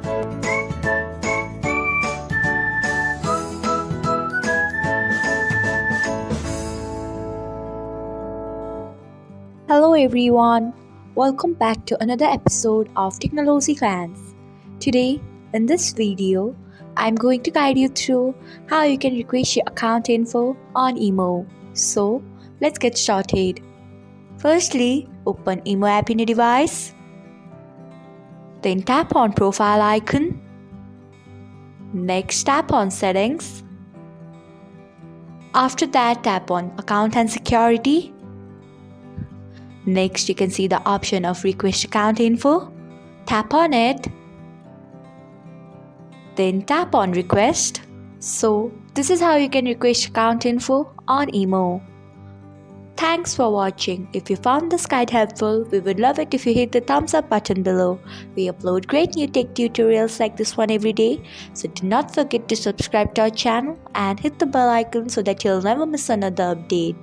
Hello everyone, welcome back to another episode of Technologyglance. Today, in this video, I'm going to guide you through how you can request your account info on Imo. So, let's get started. Firstly, open Imo app in your device. Then tap on profile icon. Next, tap on settings. After that, tap on account and security. Next, you can see the option of request account info. Tap on it. Then tap on request. So, this is how you can request account info on Imo. Thanks for watching. If you found this guide helpful, we would love it if you hit the thumbs up button below. We upload great new tech tutorials like this one every day. So do not forget to subscribe to our channel and hit the bell icon so that you'll never miss another update.